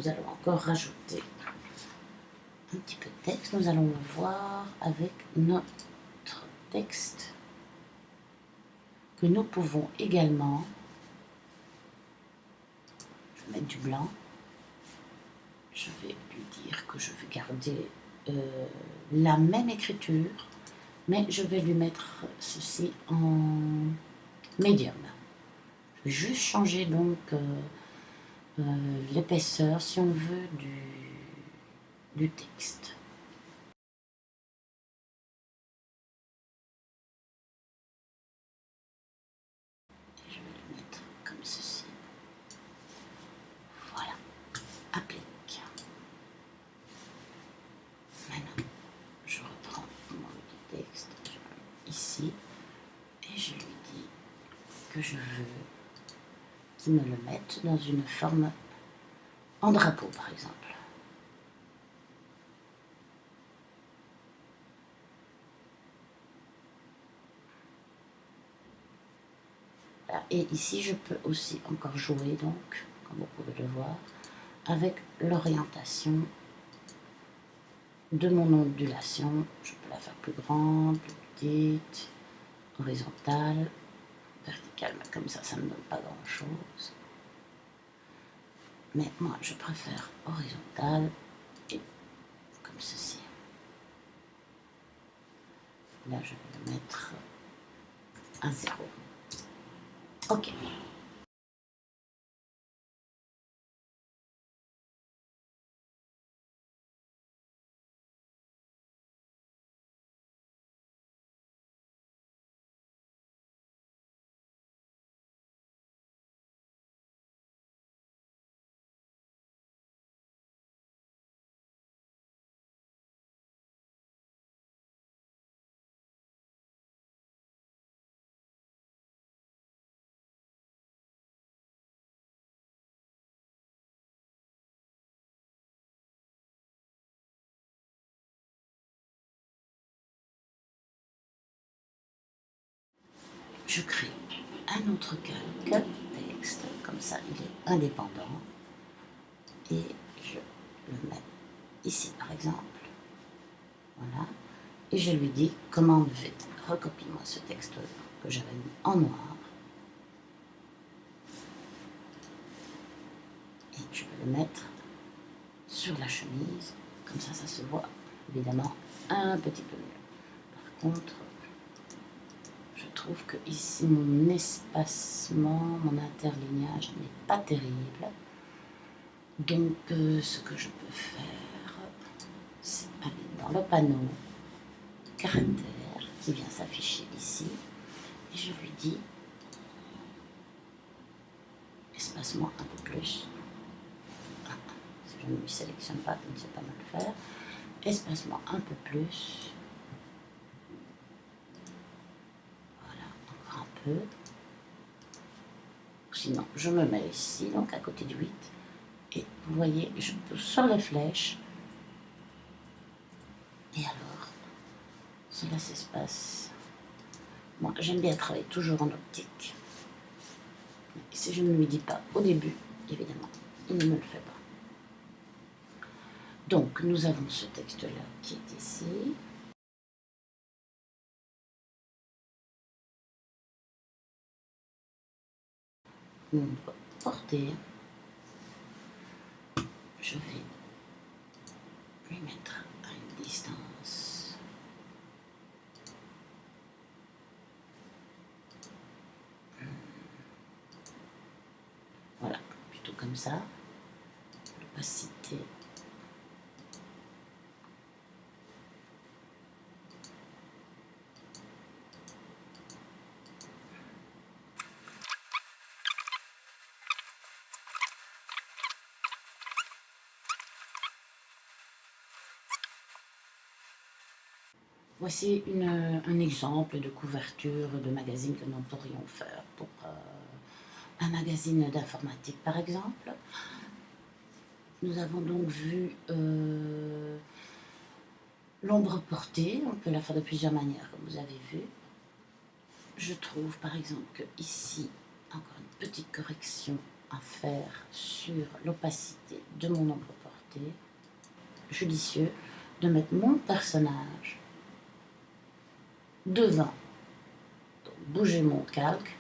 nous allons encore rajouter un petit peu de texte. Nous allons le voir avec notre texte que nous pouvons également, je vais mettre du blanc, je vais lui dire que je vais garder la même écriture, mais je vais lui mettre ceci en médium. Je vais juste changer donc l'épaisseur, si on veut, du texte. Et je vais le mettre comme ceci. Voilà, applique. Maintenant, je reprends mon petit texte ici et je lui dis que je veux qu'il me le mette dans une forme en drapeau, par exemple. Et ici, je peux aussi encore jouer, donc, comme vous pouvez le voir, avec l'orientation de mon ondulation. Je peux la faire plus grande, plus petite, horizontale, verticale, mais comme ça ne me donne pas grand-chose. Mais moi, je préfère horizontale et comme ceci. Là, je vais le mettre à 0. Ok. Je crée un autre calque texte, comme ça il est indépendant, et je le mets ici par exemple, voilà, et je lui dis commande V, recopie-moi ce texte que j'avais mis en noir, et je vais le mettre sur la chemise, comme ça ça se voit évidemment un petit peu mieux. Par contre, je trouve que ici mon espacement, mon interlignage n'est pas terrible. Donc ce que je peux faire, c'est aller dans le panneau caractère qui vient s'afficher ici. Et je lui dis espacement un peu plus. Si je ne lui sélectionne pas, je ne sais pas mal faire. Espacement un peu plus. Voilà, encore un peu. Sinon, je me mets ici, donc à côté du 8. Et vous voyez, je peux sur les flèches. Et alors, cela s'espace. Moi, j'aime bien travailler toujours en optique. Et si je ne lui dis pas au début, évidemment, il ne me le fait pas. Donc, nous avons ce texte-là qui est ici. On doit porter. Je vais lui mettre à une distance. Voilà, plutôt comme ça. L'opacité. Voici un exemple de couverture de magazine que nous pourrions faire pour un magazine d'informatique par exemple. Nous avons donc vu l'ombre portée, on peut la faire de plusieurs manières comme vous avez vu. Je trouve par exemple que ici, encore une petite correction à faire sur l'opacité de mon ombre portée, judicieux de mettre mon personnage devant. Donc, bouger mon calque,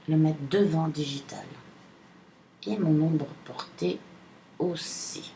le mettre devant digital. Et mon ombre portée aussi.